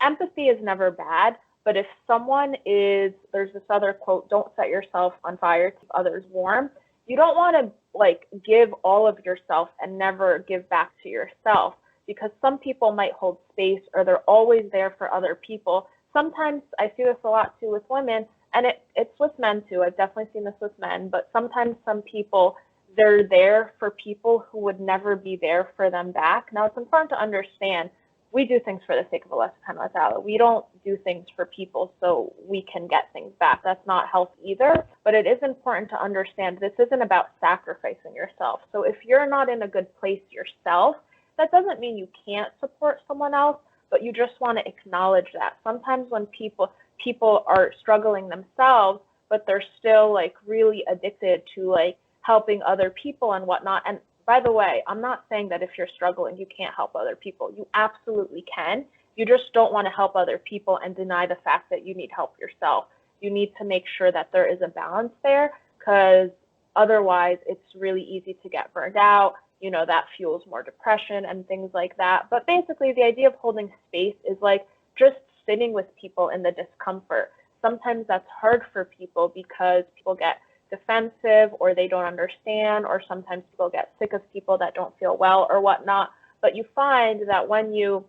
empathy is never bad, but if someone is, there's this other quote, don't set yourself on fire, keep others warm. You don't want to like give all of yourself and never give back to yourself, because some people might hold space or they're always there for other people. Sometimes I see this a lot too with women, and it's with men too. I've definitely seen this with men, but sometimes some people, they're there for people who would never be there for them back. Now, it's important to understand we do things for the sake of Allah subhanahu wa ta'ala. We don't do things for people so we can get things back. That's not health either. But it is important to understand this isn't about sacrificing yourself. So if you're not in a good place yourself, that doesn't mean you can't support someone else, but you just want to acknowledge that. Sometimes when people are struggling themselves, but they're still like really addicted to like helping other people and whatnot. And by the way, I'm not saying that if you're struggling, you can't help other people. You absolutely can. You just don't want to help other people and deny the fact that you need help yourself. You need to make sure that there is a balance there, because otherwise it's really easy to get burned out. You know, that fuels more depression and things like that. But basically, the idea of holding space is like just sitting with people in the discomfort. Sometimes that's hard for people because people get defensive or they don't understand, or sometimes people get sick of people that don't feel well or whatnot. But you find that when you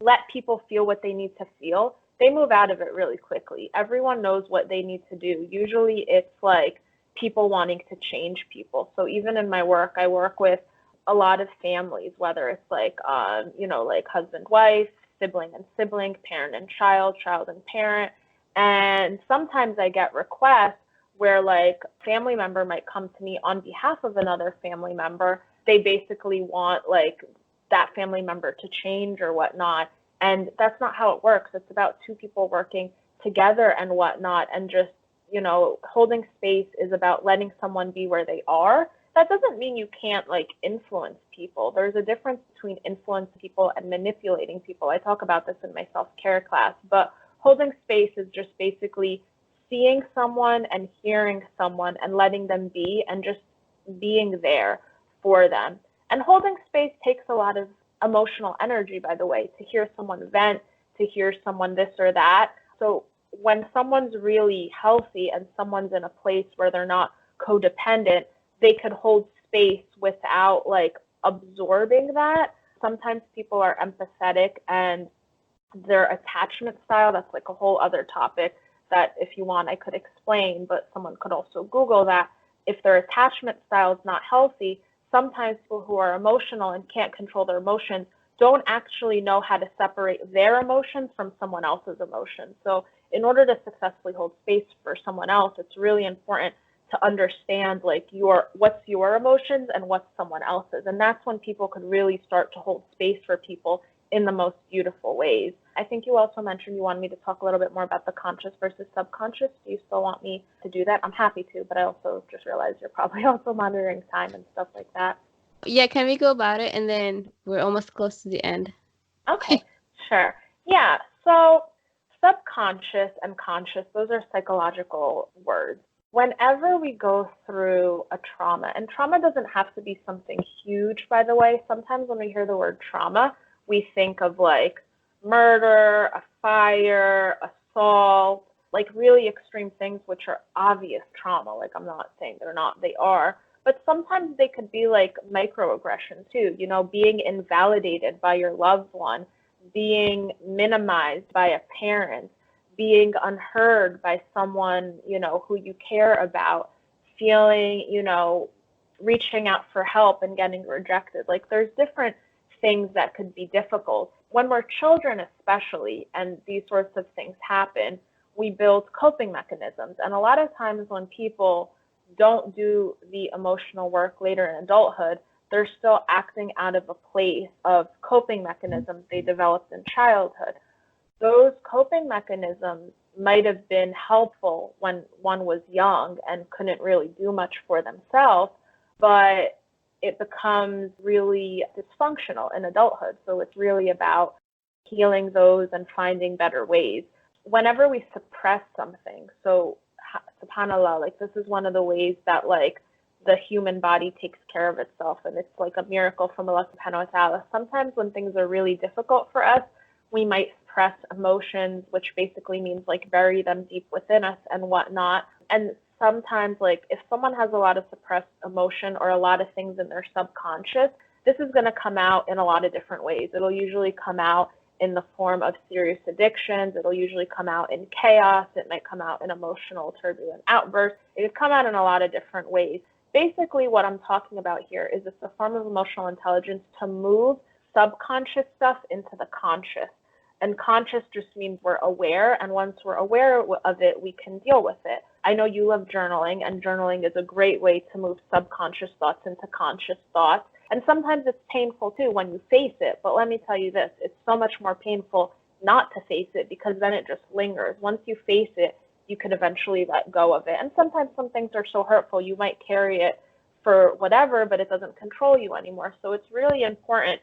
let people feel what they need to feel, they move out of it really quickly. Everyone knows what they need to do. Usually it's like people wanting to change people. So even in my work, I work with a lot of families, whether it's like, you know, like husband, wife, sibling and sibling, parent and child, child and parent. And sometimes I get requests where like a family member might come to me on behalf of another family member. They basically want like that family member to change or whatnot. And that's not how it works. It's about two people working together and whatnot. And just, you know, holding space is about letting someone be where they are. That doesn't mean you can't like influence people. There's a difference between influencing people and manipulating people. I talk about this in my self-care class, but holding space is just basically seeing someone and hearing someone and letting them be and just being there for them. And holding space takes a lot of emotional energy, by the way, to hear someone vent, to hear someone this or that. So when someone's really healthy and someone's in a place where they're not codependent, they could hold space without like absorbing that. Sometimes people are empathetic and their attachment style, that's like a whole other topic that if you want I could explain, but someone could also Google that. If their attachment style is not healthy, sometimes people who are emotional and can't control their emotions don't actually know how to separate their emotions from someone else's emotions. So in order to successfully hold space for someone else, it's really important to understand like what's your emotions and what's someone else's. And that's when people could really start to hold space for people in the most beautiful ways. I think you also mentioned you wanted me to talk a little bit more about the conscious versus subconscious. Do you still want me to do that? I'm happy to, but I also just realized you're probably also monitoring time and stuff like that. Yeah, can we go about it? And then we're almost close to the end. Okay, sure. Yeah, so subconscious and conscious, those are psychological words. Whenever we go through a trauma, and trauma doesn't have to be something huge, by the way. Sometimes when we hear the word trauma, we think of like murder, a fire, assault, like really extreme things, which are obvious trauma. Like, I'm not saying they're not, they are. But sometimes they could be like microaggression too, you know, being invalidated by your loved one, being minimized by a parent, being unheard by someone, you know, who you care about, feeling, you know, reaching out for help and getting rejected. Like, there's different things that could be difficult. When we're children especially, and these sorts of things happen, we build coping mechanisms. And a lot of times when people don't do the emotional work later in adulthood, they're still acting out of a place of coping mechanisms they developed in childhood. Those coping mechanisms might have been helpful when one was young and couldn't really do much for themselves, but it becomes really dysfunctional in adulthood. So it's really about healing those and finding better ways. Whenever we suppress something, so subhanAllah, like this is one of the ways that like the human body takes care of itself, and it's like a miracle from Allah SWT. Sometimes when things are really difficult for us, we might suppress emotions, which basically means like bury them deep within us and whatnot. And sometimes like if someone has a lot of suppressed emotion or a lot of things in their subconscious, this is going to come out in a lot of different ways. It'll usually come out in the form of serious addictions. It'll usually come out in chaos. It might come out in emotional turbulent outbursts. It could come out in a lot of different ways. Basically, what I'm talking about here is it's a form of emotional intelligence to move subconscious stuff into the conscious. And conscious just means we're aware, and once we're aware of it, we can deal with it. I know you love journaling, and journaling is a great way to move subconscious thoughts into conscious thoughts. And sometimes it's painful too when you face it, but let me tell you this, it's so much more painful not to face it, because then it just lingers. Once you face it, you can eventually let go of it. And sometimes some things are so hurtful, you might carry it for whatever, but it doesn't control you anymore. So it's really important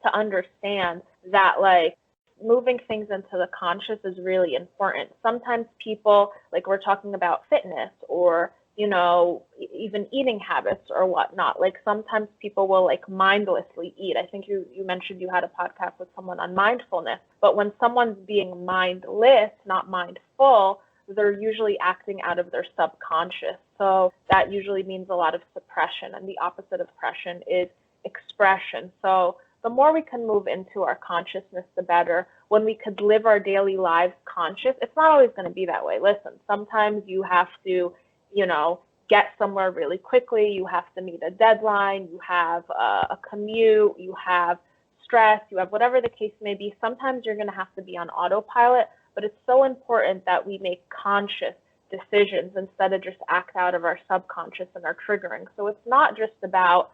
to understand that like moving things into the conscious is really important. Sometimes people, like we're talking about fitness or, you know, even eating habits or whatnot. Like sometimes people will like mindlessly eat. I think you mentioned you had a podcast with someone on mindfulness, but when someone's being mindless, not mindful, they're usually acting out of their subconscious. So that usually means a lot of suppression, and the opposite of suppression is expression. So the more we can move into our consciousness, the better. When we could live our daily lives conscious, it's not always going to be that way. Listen, sometimes you have to, you know, get somewhere really quickly. You have to meet a deadline. You have a commute. You have stress. You have whatever the case may be. Sometimes you're going to have to be on autopilot, but it's so important that we make conscious decisions instead of just act out of our subconscious and our triggering. So it's not just about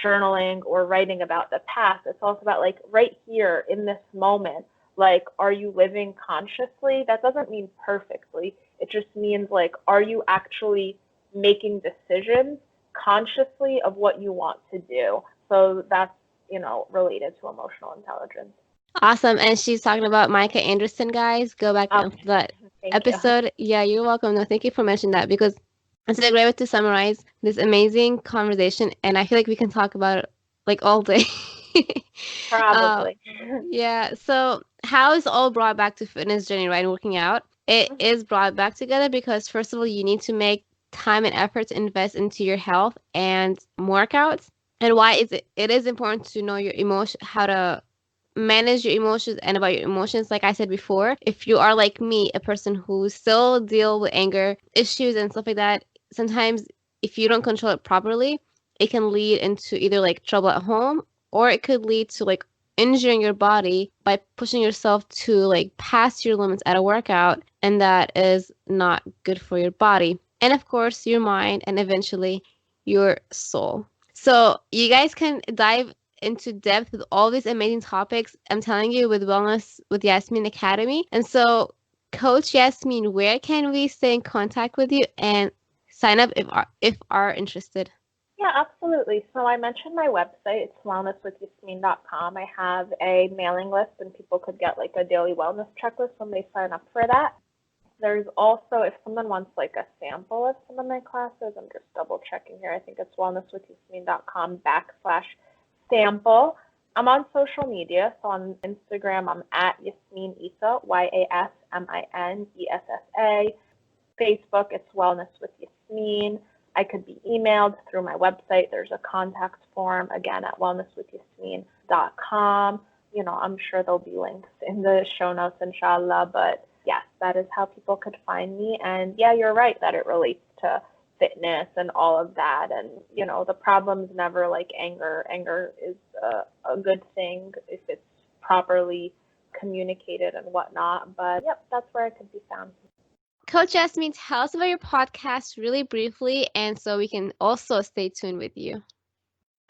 journaling or writing about the past. It's also about like right here in this moment, like, are you living consciously? That doesn't mean perfectly. It just means like, are you actually making decisions consciously of what you want to do? So that's, you know, related to emotional intelligence. Awesome. And she's talking about Micah Anderson, guys. Go back to that episode. You. Yeah, you're welcome. No, thank you for mentioning that, because it's a great way to summarize this amazing conversation. And I feel like we can talk about it like all day. Probably. Yeah. So how is all brought back to fitness journey, right? Working out. It is brought back together because first of all, you need to make time and effort to invest into your health and workouts. And why is it? It is important to know your emotion, how to manage your emotions and about your emotions. Like I said before, if you are like me, a person who still deal with anger issues and stuff like that, sometimes if you don't control it properly, it can lead into either like trouble at home, or it could lead to like injuring your body by pushing yourself to like past your limits at a workout, and that is not good for your body, and of course your mind, and eventually your soul. So you guys can dive into depth with all these amazing topics, I'm telling you, with Wellness with Yasmin Academy. And so, Coach Yasmin, where can we stay in contact with you and sign up if are interested? Yeah, absolutely. So I mentioned my website. It's wellnesswithyasmin.com. I have a mailing list, and people could get like a daily wellness checklist when they sign up for that. There's also, if someone wants like a sample of some of my classes, I'm just double checking here. I think it's wellnesswithyasmin.com/sample. I'm on social media, so on Instagram, I'm at Yasmin Essa, YASMINESSA. Facebook, it's Wellness with Yasmin. I could be emailed through my website. There's a contact form, again, at wellnesswithyasmin.com. You know, I'm sure there'll be links in the show notes, inshallah, but yes, that is how people could find me. And yeah, you're right that it relates to fitness and all of that. And, you know, the problem's never like anger. Anger is a good thing if it's properly communicated and whatnot. But yep, that's where I could be found. Coach Yasmin, tell us about your podcast really briefly, and so we can also stay tuned with you.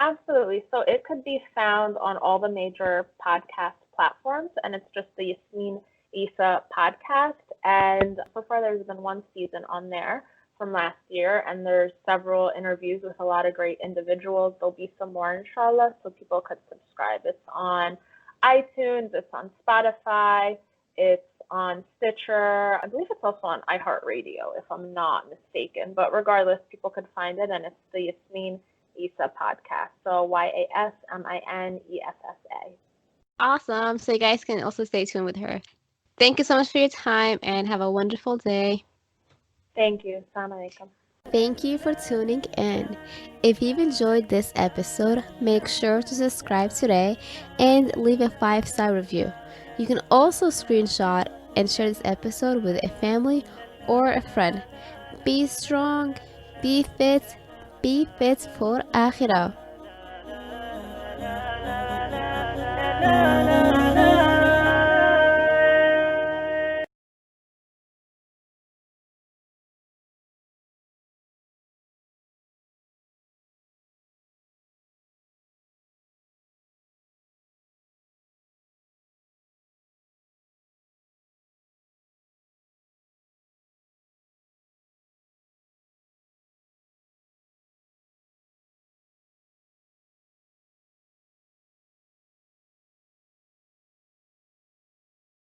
Absolutely. So it could be found on all the major podcast platforms, and it's just the Yasmin Essa podcast. And so far, there's been one season on there from last year, and there's several interviews with a lot of great individuals. There'll be some more, inshallah, so people could subscribe. It's on iTunes, it's on Spotify, it's on Stitcher. I believe it's also on iHeartRadio, if I'm not mistaken. But regardless, people could find it, and it's the Yasmin Essa podcast. So YASMINESSA. Awesome. So you guys can also stay tuned with her. Thank you so much for your time, and have a wonderful day. Thank you. Assalamu alaikum. Thank you for tuning in. If you've enjoyed this episode, make sure to subscribe today and leave a 5-star review. You can also screenshot and share this episode with a family or a friend. Be strong, be fit for Akhirah.